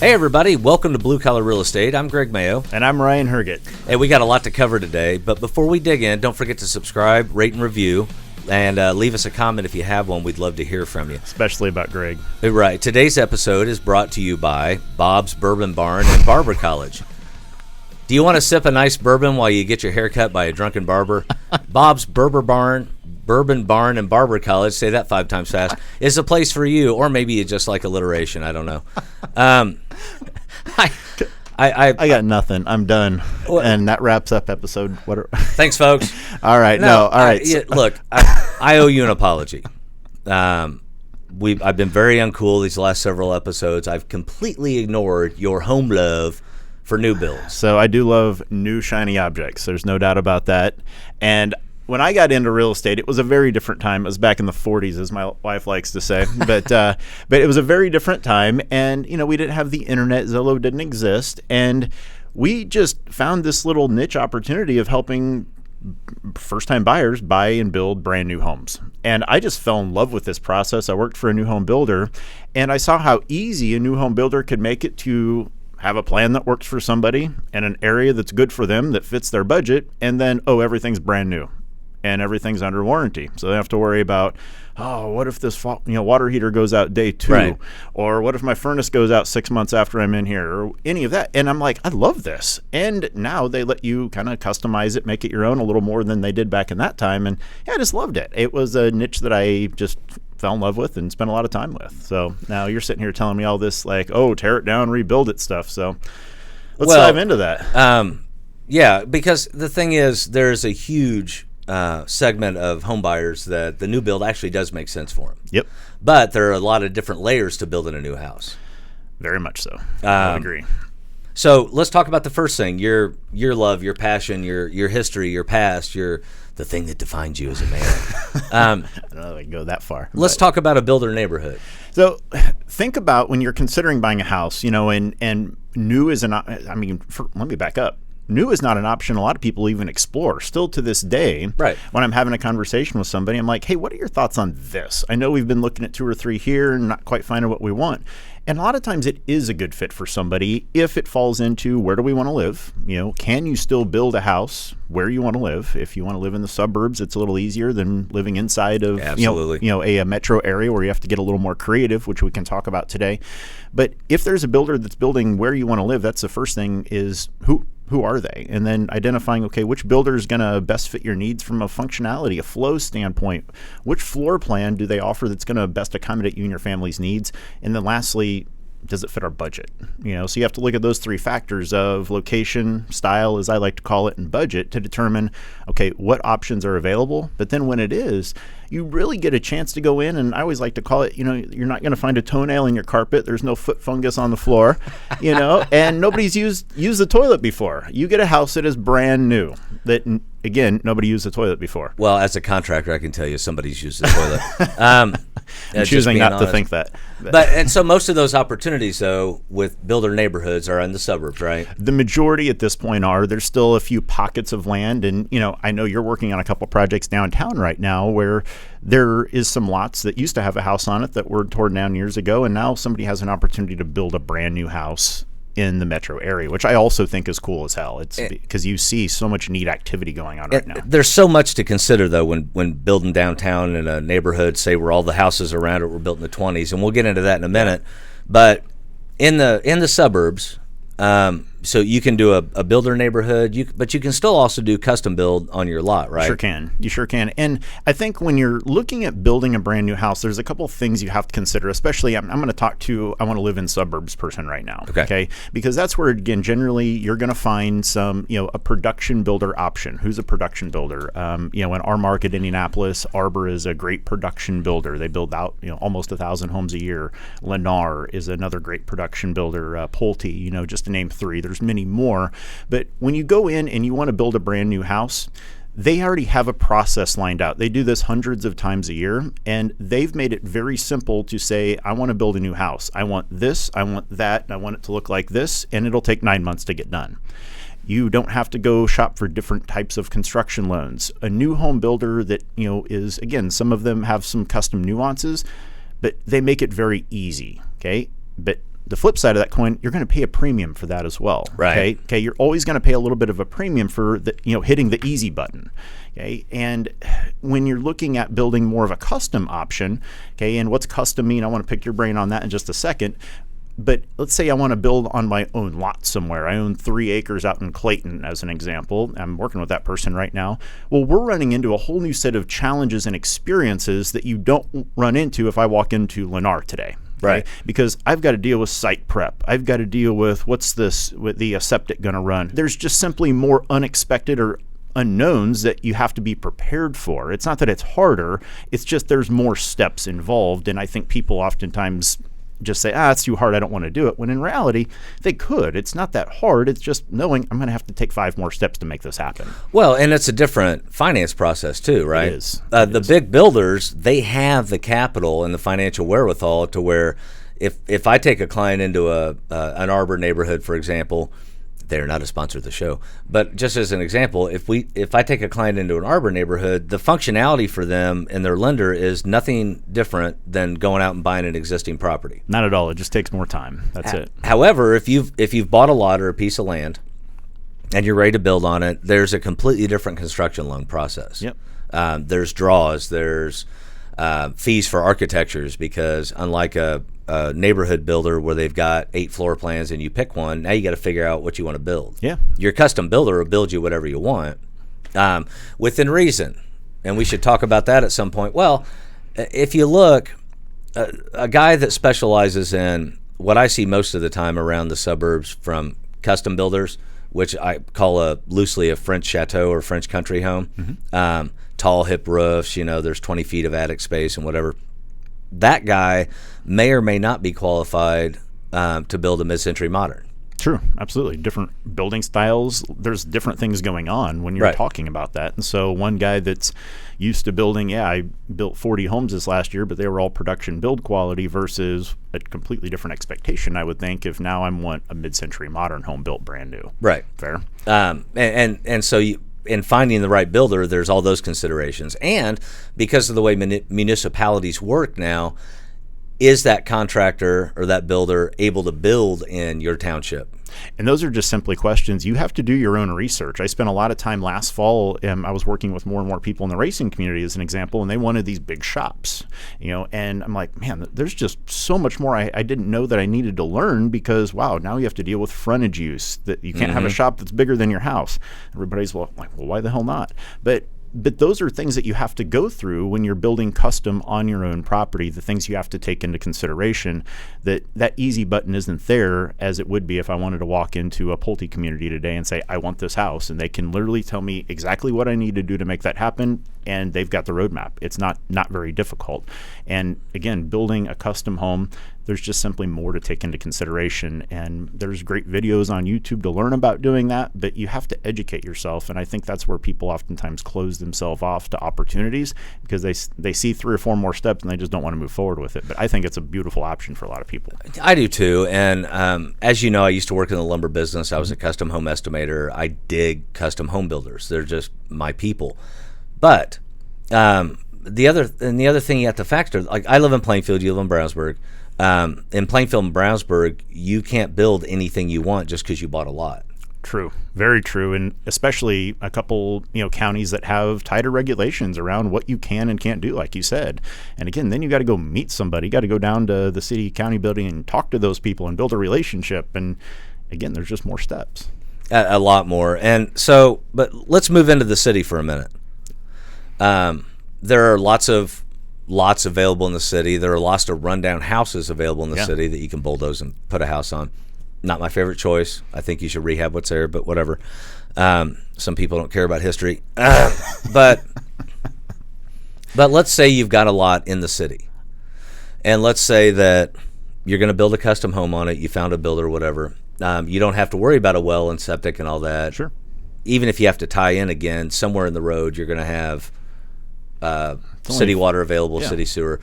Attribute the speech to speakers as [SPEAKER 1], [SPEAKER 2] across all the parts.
[SPEAKER 1] Hey everybody, welcome to Blue Collar Real Estate. I'm Greg Mayo.
[SPEAKER 2] And I'm Ryan Herget.
[SPEAKER 1] And we got a lot to cover today, but before we dig in, don't forget to subscribe, rate, and review, and leave us a comment if you have one. We'd love to hear from you.
[SPEAKER 2] Especially about Greg.
[SPEAKER 1] Right. Today's episode is brought to you by Bob's Bourbon Barn and Barber College. Do you want to sip a nice bourbon while you get your hair cut by a drunken barber? Bob's Bourbon Barn and Barber College, say that 5 times fast, is a place for you, or maybe you just like alliteration. I don't know. I
[SPEAKER 2] got nothing. I'm done. And that wraps up episode.
[SPEAKER 1] Thanks, folks.
[SPEAKER 2] All right. All right.
[SPEAKER 1] Look, I owe you an apology. I've been very uncool these last several episodes. I've completely ignored your home love for new builds.
[SPEAKER 2] So I do love new shiny objects. There's no doubt about that. And when I got into real estate, it was a very different time. It was back in the 40s, as my wife likes to say. But it was a very different time. And, we didn't have the internet. Zillow didn't exist. And we just found this little niche opportunity of helping first-time buyers buy and build brand new homes. And I just fell in love with this process. I worked for a new home builder, and I saw how easy a new home builder could make it to have a plan that works for somebody in an area that's good for them, that fits their budget, and then, everything's brand new. And everything's under warranty. So they don't have to worry about, what if this water heater goes out day 2?
[SPEAKER 1] Right.
[SPEAKER 2] Or what if my furnace goes out 6 months after I'm in here? Or any of that. And I'm like, I love this. And now they let you kind of customize it, make it your own a little more than they did back in that time. And I just loved it. It was a niche that I just fell in love with and spent a lot of time with. So now you're sitting here telling me all this like, tear it down, rebuild it stuff. So let's dive into that.
[SPEAKER 1] Yeah, because the thing is, there's a huge segment of home buyers that the new build actually does make sense for them.
[SPEAKER 2] Yep.
[SPEAKER 1] But there are a lot of different layers to building a new house.
[SPEAKER 2] Very much so. I agree.
[SPEAKER 1] So let's talk about the first thing: your love, your passion, your history, your past, the thing that defines you as a man.
[SPEAKER 2] I don't know if I can go that far.
[SPEAKER 1] Let's talk about a builder neighborhood.
[SPEAKER 2] So think about when you're considering buying a house, and new is let me back up. New is not an option a lot of people even explore. Still to this day,
[SPEAKER 1] right,
[SPEAKER 2] when I'm having a conversation with somebody, I'm like, hey, what are your thoughts on this? I know we've been looking at 2 or 3 here and not quite finding what we want. And a lot of times it is a good fit for somebody if it falls into where do we want to live? Can you still build a house where you want to live? If you want to live in the suburbs, it's a little easier than living inside of a metro area where you have to get a little more creative, which we can talk about today. But if there's a builder that's building where you want to live, that's the first thing is who are they? And then identifying, which builder is going to best fit your needs from a functionality, a flow standpoint. Which floor plan do they offer that's going to best accommodate you and your family's needs? And then lastly, does it fit our budget? So you have to look at those 3 factors of location, style, as I like to call it, and budget to determine, what options are available. But then when it is, you really get a chance to go in, and I always like to call it, you're not going to find a toenail in your carpet. There's no foot fungus on the floor, and nobody's used the toilet before. You get a house that is brand new that, again, nobody used the toilet before.
[SPEAKER 1] Well, as a contractor, I can tell you somebody's used the toilet.
[SPEAKER 2] I'm choosing not to think that.
[SPEAKER 1] And so most of those opportunities, though, with builder neighborhoods are in the suburbs, right?
[SPEAKER 2] The majority at this point are. There's still a few pockets of land. And, I know you're working on a couple projects downtown right now where there is some lots that used to have a house on it that were torn down years ago. And now somebody has an opportunity to build a brand new house in the metro area, which I also think is cool as hell. It's because you see so much neat activity going on right now.
[SPEAKER 1] There's so much to consider, though, when building downtown in a neighborhood, say where all the houses around it were built in the 20s, and we'll get into that in a minute. But in the suburbs, so you can do a builder neighborhood, but you can still also do custom build on your lot, right?
[SPEAKER 2] You sure can. And I think when you're looking at building a brand new house, there's a couple of things you have to consider, especially I'm going to talk to I want to live in suburbs person right now. Okay. Because that's where, again, generally you're going to find some, a production builder option. Who's a production builder? In our market, Indianapolis, Arbor is a great production builder. They build out, almost 1,000 homes a year. Lennar is another great production builder. Pulte, just to name 3. There's many more. But when you go in and you want to build a brand new house, they already have a process lined out. They do this hundreds of times a year, and they've made it very simple to say, I want to build a new house. I want this, I want that, and I want it to look like this, and it'll take 9 months to get done. You don't have to go shop for different types of construction loans. A new home builder that, is, again, some of them have some custom nuances, but they make it very easy, okay? But the flip side of that coin, you're going to pay a premium for that as well.
[SPEAKER 1] Right.
[SPEAKER 2] Okay. You're always going to pay a little bit of a premium for the, hitting the easy button. Okay. And when you're looking at building more of a custom option, okay, and what's custom mean? I want to pick your brain on that in just a second. But let's say I want to build on my own lot somewhere. I own 3 acres out in Clayton, as an example. I'm working with that person right now. Well, we're running into a whole new set of challenges and experiences that you don't run into if I walk into Lennar today.
[SPEAKER 1] Right.
[SPEAKER 2] Because I've got to deal with site prep. I've got to deal with what's this, with the septic going to run. There's just simply more unexpected or unknowns that you have to be prepared for. It's not that it's harder. It's just there's more steps involved. And I think people oftentimes just say, it's too hard, I don't want to do it, when in reality, they could. It's not that hard. It's just knowing I'm going to have to take 5 more steps to make this happen.
[SPEAKER 1] Well, and it's a different finance process too, right?
[SPEAKER 2] It is.
[SPEAKER 1] The big builders, they have the capital and the financial wherewithal to where if I take a client into an Arbor neighborhood, for example, they're not a sponsor of the show, but just as an example, if I take a client into an Arbor neighborhood, the functionality for them and their lender is nothing different than going out and buying an existing property.
[SPEAKER 2] Not at all. It just takes more time. That's it.
[SPEAKER 1] However, if you've bought a lot or a piece of land and you're ready to build on it, there's a completely different construction loan process.
[SPEAKER 2] Yep.
[SPEAKER 1] There's draws. There's fees for architectures, because unlike a neighborhood builder where they've got 8 floor plans and you pick one, now you got to figure out what you want to build.
[SPEAKER 2] Yeah.
[SPEAKER 1] Your custom builder will build you whatever you want, within reason. And we should talk about that at some point. Well, if you look, a guy that specializes in what I see most of the time around the suburbs from custom builders, which I call loosely a French chateau or French country home, tall hip roofs, there's 20 feet of attic space and whatever. That guy may or may not be qualified to build a mid-century modern.
[SPEAKER 2] True, absolutely. Different building styles. There's different things going on when you're talking about that. And so one guy that's used to building, I built 40 homes this last year, but they were all production build quality versus a completely different expectation, I would think, if now I want a mid-century modern home built brand new.
[SPEAKER 1] Right.
[SPEAKER 2] Fair.
[SPEAKER 1] And so in finding the right builder, there's all those considerations. And because of the way municipalities work now, is that contractor or that builder able to build in your township?
[SPEAKER 2] And those are just simply questions. You have to do your own research. I spent a lot of time last fall. I was working with more and more people in the racing community, as an example, and they wanted these big shops. And I'm like, man, there's just so much more I didn't know that I needed to learn, because wow, now you have to deal with frontage use. That you can't have a shop that's bigger than your house. Everybody's like, well, why the hell not? But those are things that you have to go through when you're building custom on your own property, the things you have to take into consideration. That easy button isn't there as it would be if I wanted to walk into a Pulte community today and say, I want this house, and they can literally tell me exactly what I need to do to make that happen, and they've got the roadmap. It's not very difficult. And again, building a custom home, there's just simply more to take into consideration, and there's great videos on YouTube to learn about doing that, but you have to educate yourself, and I think that's where people oftentimes close themselves off to opportunities, because they see 3 or 4 more steps and they just don't want to move forward with it. But I think it's a beautiful option for a lot of people.
[SPEAKER 1] I do too, and as you know, I used to work in the lumber business. I was a custom home estimator. I dig custom home builders. They're just my people. But the other thing you have to factor, like I live in Plainfield, you live in Brownsburg. In Plainfield and Brownsburg, you can't build anything you want just because you bought a lot.
[SPEAKER 2] True. Very true. And especially a couple, counties that have tighter regulations around what you can and can't do, like you said. And again, then you got to go meet somebody. You got to go down to the city county building and talk to those people and build a relationship. And again, there's just more steps.
[SPEAKER 1] A lot more. And so, but let's move into the city for a minute. There are lots available in the city. There are lots of rundown houses available in the city that you can bulldoze and put a house on. Not my favorite choice. I think you should rehab what's there, but whatever. Some people don't care about history. But let's say you've got a lot in the city. And let's say that you're going to build a custom home on it. You found a builder or whatever. You don't have to worry about a well and septic and all that.
[SPEAKER 2] Sure.
[SPEAKER 1] Even if you have to tie in again, somewhere in the road, you're going to have city water available, city sewer.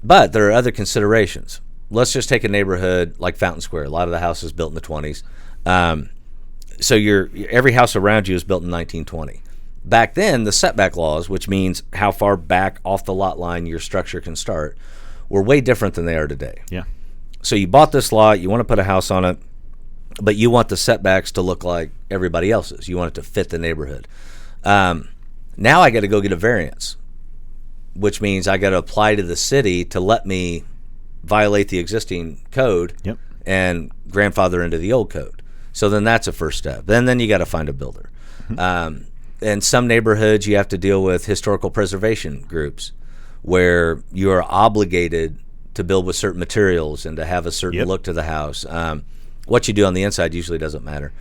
[SPEAKER 1] But there are other considerations. Let's just take a neighborhood like Fountain Square. A lot of the houses built in the 20s. So every house around you is built in 1920. Back then, the setback laws, which means how far back off the lot line your structure can start, were way different than they are today.
[SPEAKER 2] Yeah.
[SPEAKER 1] So you bought this lot, you want to put a house on it, but you want the setbacks to look like everybody else's. You want it to fit the neighborhood. Now I got to go get a variance, which means I got to apply to the city to let me violate the existing code and grandfather into the old code. So then that's a first step. Then you got to find a builder. In some neighborhoods, you have to deal with historical preservation groups where you are obligated to build with certain materials and to have a certain look to the house. What you do on the inside usually doesn't matter.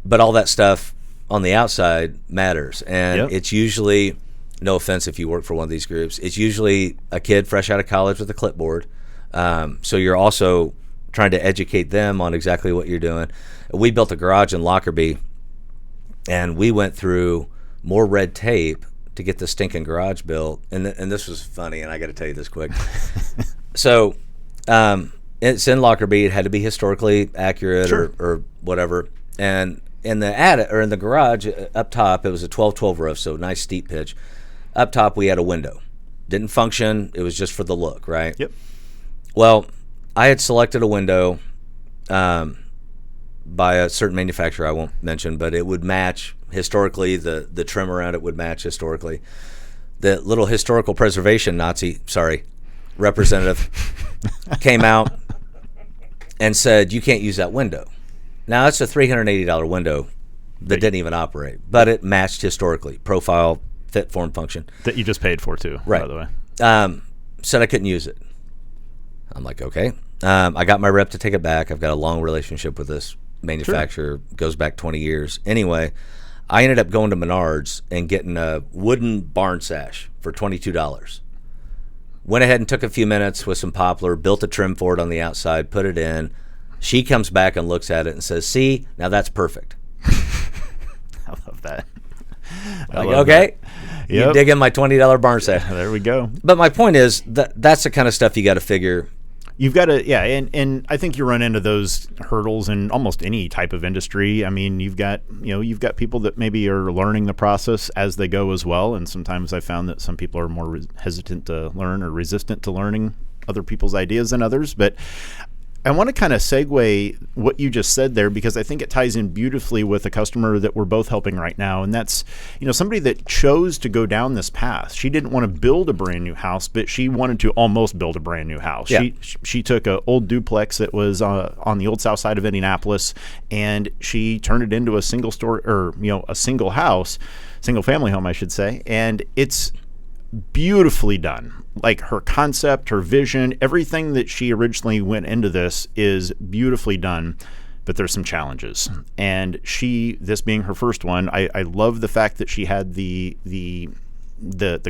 [SPEAKER 1] But all that stuff on the outside matters. And it's usually, no offense if you work for one of these groups, it's usually a kid fresh out of college with a clipboard. So you're also trying to educate them on exactly what you're doing. We built a garage in Lockerbie, and we went through more red tape to get the stinking garage built. And this was funny, and I got to tell you this quick. So it's in Lockerbie. It had to be historically accurate or whatever. And in the attic or in the garage up top, it was a 12-12 roof, so nice steep pitch. Up top, we had a window. Didn't function. It was just for the look, right?
[SPEAKER 2] Yep.
[SPEAKER 1] Well, I had selected a window by a certain manufacturer I won't mention, but it would match historically. The trim around it would match historically. The little historical preservation representative came out and said, you can't use that window. Now, that's a $380 window that didn't even operate, but it matched historically. Profile, fit, form, function.
[SPEAKER 2] That you just paid for, too,
[SPEAKER 1] right.
[SPEAKER 2] by the way.
[SPEAKER 1] Said I couldn't use it. I'm like, okay. I got my rep to take it back. I've got a long relationship with this manufacturer. Goes back 20 years. Anyway, I ended up going to Menards and getting a wooden barn sash for $22. Went ahead and took a few minutes with some poplar, built a trim for it on the outside, put it in. She comes back and looks at it and says, see, now that's perfect.
[SPEAKER 2] I love that.
[SPEAKER 1] Okay. You dig in my $20 barn sash.
[SPEAKER 2] There we go.
[SPEAKER 1] But my point is that's the kind of stuff you got to figure.
[SPEAKER 2] You've got to, and I think you run into those hurdles in almost any type of industry. I mean, you've got people that maybe are learning the process as they go as well, and sometimes I found that some people are more hesitant to learn or resistant to learning other people's ideas than others. But I want to kind of segue what you just said there, because I think it ties in beautifully with a customer that we're both helping right now. And that's, somebody that chose to go down this path. She didn't want to build a brand new house, but she wanted to almost build a brand new house.
[SPEAKER 1] Yeah.
[SPEAKER 2] She took an old duplex that was on the old south side of Indianapolis, and she turned it into a single story, or, a single family home, I should say. And it's beautifully done. Like her concept, her vision, everything that she originally went into this is beautifully done, but there's some challenges. And this being her first one, I love the fact that she had the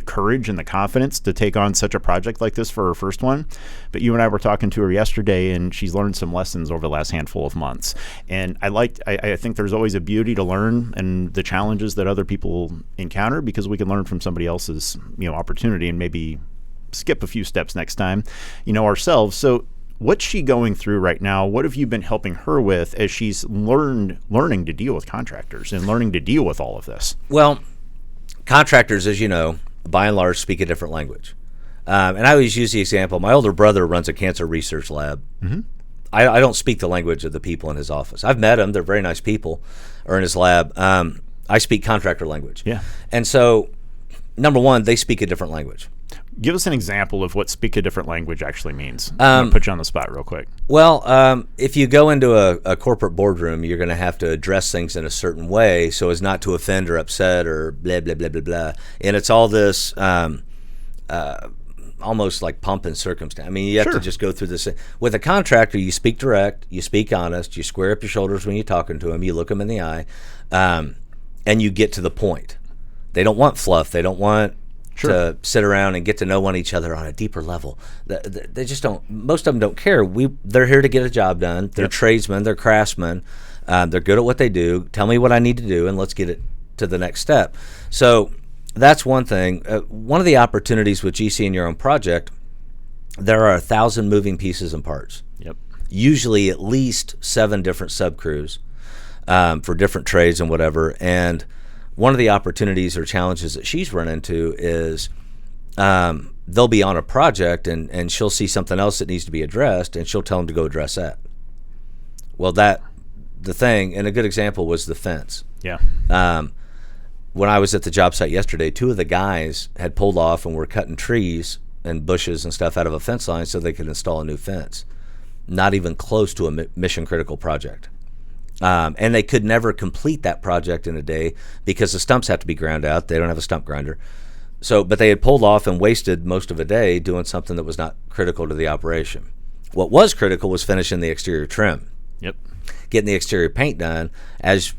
[SPEAKER 2] courage and the confidence to take on such a project like this for her first one. But you and I were talking to her yesterday, and she's learned some lessons over the last handful of months. And I think there's always a beauty to learn and the challenges that other people encounter, because we can learn from somebody else's opportunity and maybe skip a few steps next time ourselves. So what's she going through right now? What have you been helping her with as she's learning to deal with contractors and learning to deal with all of this?
[SPEAKER 1] Well, contractors, as you know, by and large, speak a different language. And I always use the example, my older brother runs a cancer research lab. Mm-hmm. I don't speak the language of the people in his office. I've met them. They're very nice people, or in his lab. I speak contractor language.
[SPEAKER 2] Yeah.
[SPEAKER 1] And so, number one, they speak a different language.
[SPEAKER 2] Give us an example of what speak a different language actually means. I'm going to put you on the spot real quick.
[SPEAKER 1] Well, if you go into a corporate boardroom, you're going to have to address things in a certain way so as not to offend or upset or blah, blah, blah, blah, blah. And it's all this almost like pomp and circumstance. I mean, you have to just go through this. With a contractor, you speak direct, you speak honest, you square up your shoulders when you're talking to them, you look them in the eye, and you get to the point. They don't want fluff. They don't want to sit around and get to know each other on a deeper level. They just don't. Most of them don't care. They're here to get a job done. They're tradesmen. They're craftsmen. They're good at what they do. Tell me what I need to do, and let's get it to the next step. So that's one thing. One of the opportunities with GC in your own project, there are 1,000 moving pieces and parts.
[SPEAKER 2] Yep. Usually
[SPEAKER 1] at least 7 different subcrews for different trades and whatever. And one of the opportunities or challenges that she's run into is they'll be on a project and she'll see something else that needs to be addressed, and she'll tell them to go address that. Well, the thing, and a good example was the fence.
[SPEAKER 2] Yeah.
[SPEAKER 1] When I was at the job site yesterday, 2 of the guys had pulled off and were cutting trees and bushes and stuff out of a fence line so they could install a new fence. Not even close to a mission critical project. And they could never complete that project in a day because the stumps have to be ground out. They don't have a stump grinder. So, but they had pulled off and wasted most of a day doing something that was not critical to the operation. What was critical was finishing the exterior trim.
[SPEAKER 2] Yep.
[SPEAKER 1] Getting the exterior paint done. As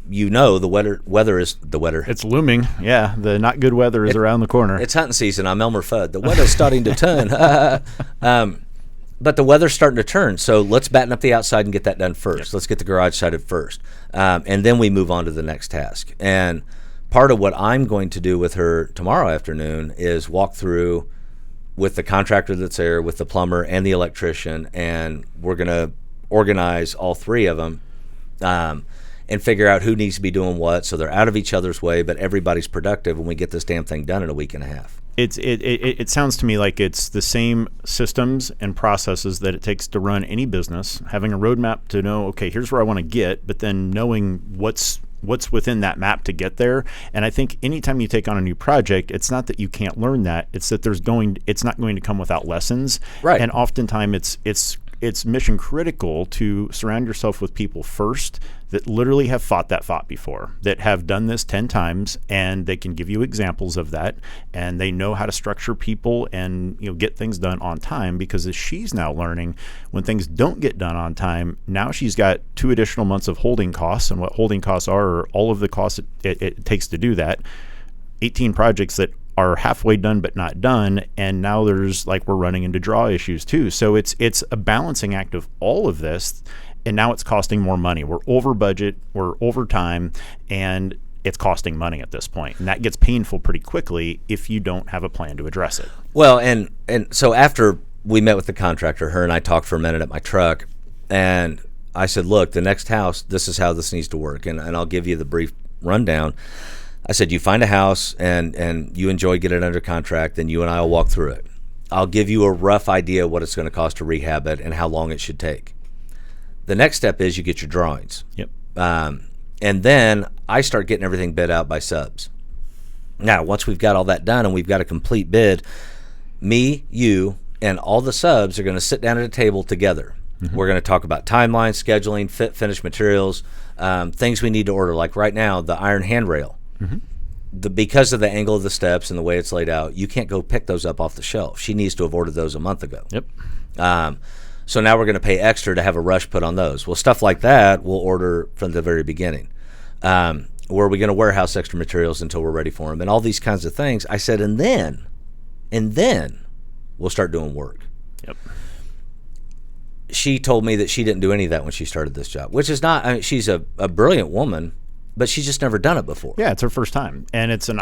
[SPEAKER 1] you know, the weather is the weather.
[SPEAKER 2] It's looming. Yeah, the not good weather is around the corner.
[SPEAKER 1] It's hunting season. I'm Elmer Fudd. The weather's starting to turn. But the weather's starting to turn, so let's batten up the outside and get that done first. Yep. Let's get the garage sided first, and then we move on to the next task. And part of what I'm going to do with her tomorrow afternoon is walk through with the contractor that's there, with the plumber and the electrician, and we're going to organize all 3 of them and figure out who needs to be doing what, so they're out of each other's way, but everybody's productive, and we get this damn thing done in a week and a half.
[SPEAKER 2] It sounds to me like it's the same systems and processes that it takes to run any business, having a roadmap to know, okay, here's where I want to get, but then knowing what's within that map to get there. And I think anytime you take on a new project, it's not that you can't learn that, it's that it's not going to come without lessons.
[SPEAKER 1] Right.
[SPEAKER 2] And oftentimes it's mission critical to surround yourself with people first that literally have fought that fight before, that have done this 10 times, and they can give you examples of that, and they know how to structure people and get things done on time. Because as she's now learning, when things don't get done on time, now she's got 2 additional months of holding costs, and what holding costs are all of the costs it takes to do that. 18 projects that are halfway done but not done, and now there's we're running into draw issues too. So it's a balancing act of all of this, and now it's costing more money. We're over budget, we're over time, and it's costing money at this point, and that gets painful pretty quickly if you don't have a plan to address it.
[SPEAKER 1] Well, and so after we met with the contractor, her and I talked for a minute at my truck, and I said, look, the next house, this is how this needs to work, and I'll give you the brief rundown. I said, you find a house and you enjoy getting it under contract, then you and I will walk through it. I'll give you a rough idea what it's going to cost to rehab it and how long it should take. The next step is you get your drawings.
[SPEAKER 2] Yep.
[SPEAKER 1] And then I start getting everything bid out by subs. Now, once we've got all that done and we've got a complete bid, me, you, and all the subs are going to sit down at a table together. Mm-hmm. We're going to talk about timelines, scheduling, finished materials, things we need to order. Like right now, the iron handrail. Mm-hmm. Because of the angle of the steps and the way it's laid out, you can't go pick those up off the shelf. She needs to have ordered those a month ago.
[SPEAKER 2] Yep.
[SPEAKER 1] So now we're going to pay extra to have a rush put on those. Well, stuff like that we'll order from the very beginning. Where are we going to warehouse extra materials until we're ready for them? And all these kinds of things. I said, and then we'll start doing work.
[SPEAKER 2] Yep.
[SPEAKER 1] She told me that she didn't do any of that when she started this job, which is not, she's a brilliant woman, but she's just never done it before.
[SPEAKER 2] Yeah, it's her first time, and it's an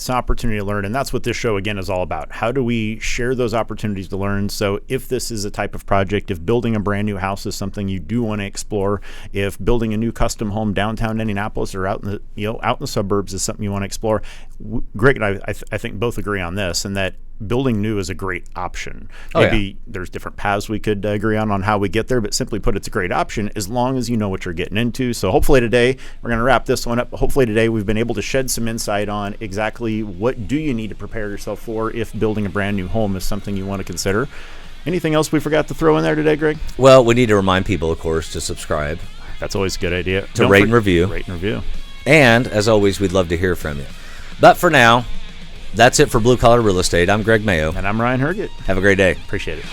[SPEAKER 2] opportunity to learn, and that's what this show again is all about. How do we share those opportunities to learn? So if this is a type of project, if building a brand new house is something you do want to explore, if building a new custom home downtown Indianapolis or out in the suburbs is something you want to explore, Greg and I think both agree on this, and that building new is a great option. Maybe there's different paths we could agree on how we get there, but simply put, it's a great option as long as you know what you're getting into. So hopefully today, we're going to wrap this one up. Hopefully today we've been able to shed some insight on exactly what do you need to prepare yourself for if building a brand new home is something you want to consider. Anything else we forgot to throw in there today, Greg?
[SPEAKER 1] Well, we need to remind people, of course, to subscribe.
[SPEAKER 2] That's always a good idea.
[SPEAKER 1] To rate and review.
[SPEAKER 2] Rate and review.
[SPEAKER 1] And, as always, we'd love to hear from you. But for now, that's it for Blue Collar Real Estate. I'm Greg Mayo.
[SPEAKER 2] And I'm Ryan Herget.
[SPEAKER 1] Have a great day.
[SPEAKER 2] Appreciate it.